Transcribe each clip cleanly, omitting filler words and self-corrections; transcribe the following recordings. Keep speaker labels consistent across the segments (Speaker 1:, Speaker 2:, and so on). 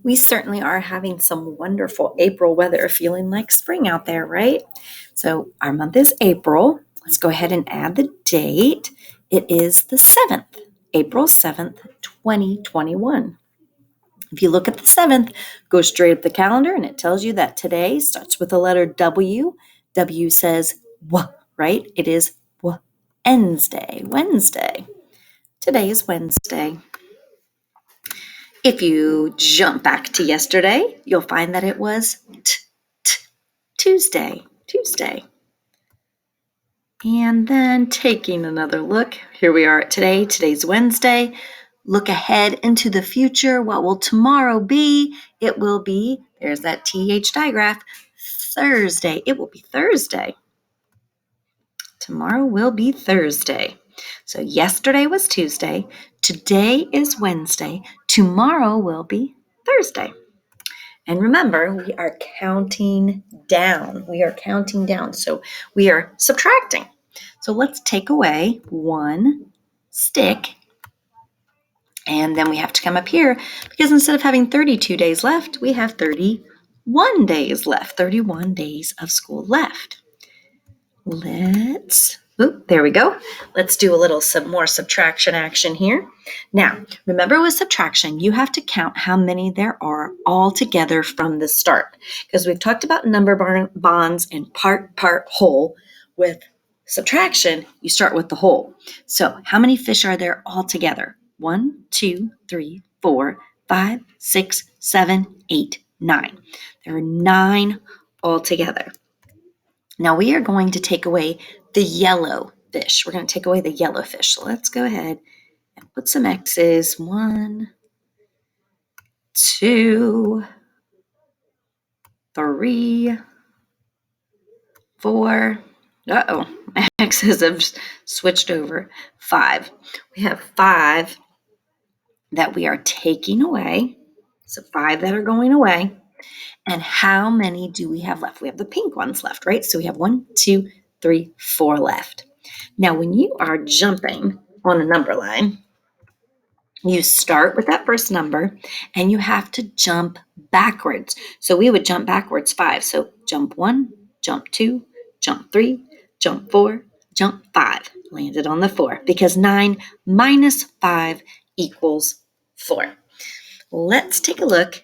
Speaker 1: We certainly are having some wonderful April weather, feeling like spring out there, right? So our month is April. Let's go ahead and add the date. It is the 7th, April 7th, 2021. If you look at the 7th, go straight up the calendar and it tells you that today starts with the letter W. W says W, right? It is Wednesday. Today is Wednesday. If you jump back to yesterday, you'll find that it was Tuesday. And then taking another look, here we are at today. Today's Wednesday. Look ahead into the future. What will tomorrow be? It will be, there's that TH digraph, Thursday. It will be Thursday. Tomorrow will be Thursday. So yesterday was Tuesday. Today is Wednesday. Tomorrow will be Thursday. And remember, we are counting down. So we are subtracting. So let's take away one stick. And then we have to come up here because instead of having 32 days left, we have 31 days left. 31 days of school left. There we go. Let's do some more subtraction action here. Now, remember with subtraction, you have to count how many there are all together from the start. Because we've talked about number bonds and part, whole. With subtraction, you start with the whole. So how many fish are there all together? 1, 2, 3, 4, 5, 6, 7, 8, 9. There are 9 all together. Now we are going to take away the yellow fish. We're going to take away the yellow fish. So let's go ahead and put some X's. 1, 2, 3, 4. My X's have switched over. 5. We have 5 that we are taking away. So 5 that are going away. And how many do we have left? We have the pink ones left, right? So we have 1, 2, 3, 4 left. Now, when you are jumping on a number line, you start with that first number and you have to jump backwards. So we would jump backwards 5. So jump 1, jump 2, jump 3, jump 4, jump 5. Landed on the 4 because 9 minus 5 equals 4. Let's take a look.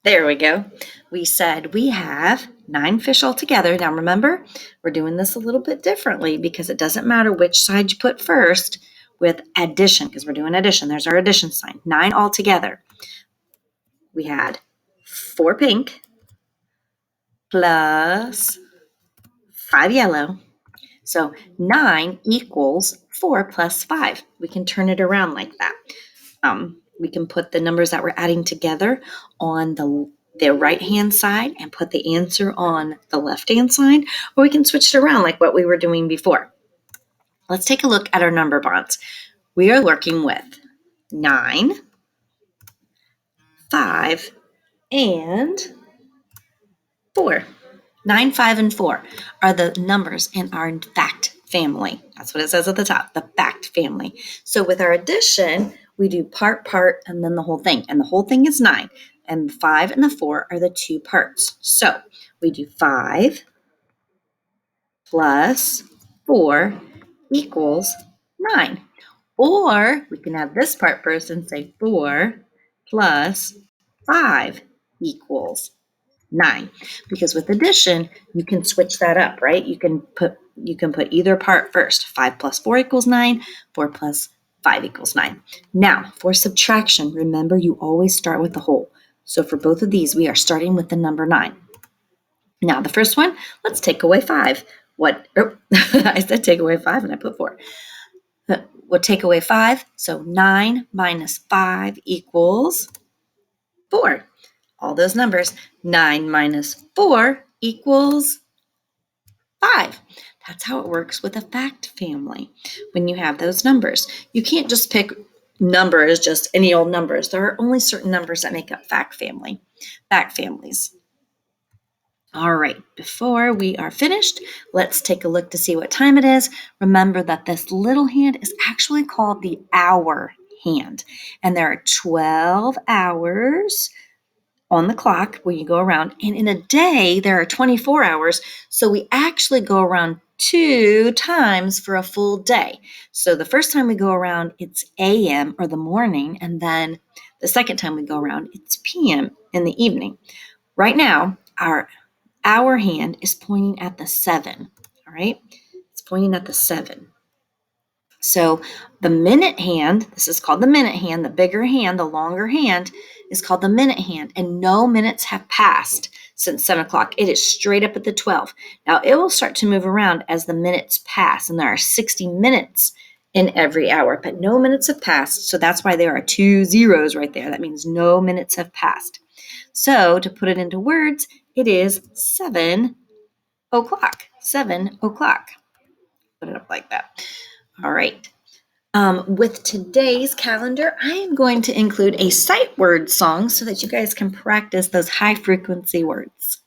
Speaker 1: There we go. We said we have 9 fish altogether. Now remember, we're doing this a little bit differently because it doesn't matter which side you put first with addition, because we're doing addition. There's our addition sign. 9 altogether. We had 4 pink plus 5 yellow. So 9 equals 4 plus 5. We can turn it around like that. We can put the numbers that we're adding together on the right-hand side and put the answer on the left-hand side, or we can switch it around like what we were doing before. Let's take a look at our number bonds. We are working with 9, 5, and 4. 9, 5, and 4 are the numbers in our fact family. That's what it says at the top, the fact family. So with our addition, we do part, and then the whole thing. And the whole thing is 9. And the 5 and the 4 are the 2 parts. So we do 5 plus 4 equals 9. Or we can have this part first and say 4 plus 5 equals 9. Because with addition, you can switch that up, right? You can put either part first. 5 plus 4 equals 9. 4 plus 5 equals 9. Now, for subtraction, remember you always start with the whole. So for both of these, we are starting with the number 9. Now, the first one, let's take away 5. I said take away 5 and I put 4. We'll take away 5. So 9 minus 5 equals 4. All those numbers. 9 minus 4 equals 5. That's how it works with a fact family. When you have those numbers, you can't just pick numbers, just any old numbers. There are only certain numbers that make up fact families. All right, before we are finished, let's take a look to see what time it is. Remember that this little hand is actually called the hour hand. And there are 12 hours on the clock when you go around. And in a day, there are 24 hours. So we actually go around 2 times for a full day. So the first time we go around, it's AM or the morning. And then the second time we go around, it's PM in the evening. Right now, our hour hand is pointing at the 7. All right. It's pointing at the 7. So the minute hand, this is called the minute hand, the bigger hand, the longer hand is called the minute hand, and no minutes have passed since 7 o'clock. It is straight up at the 12. Now it will start to move around as the minutes pass, and there are 60 minutes in every hour, but no minutes have passed. So that's why there are 2 zeros right there. That means no minutes have passed. So to put it into words, it is 7 o'clock. 7 o'clock. Put it up like that. All right. With today's calendar, I am going to include a sight word song so that you guys can practice those high frequency words.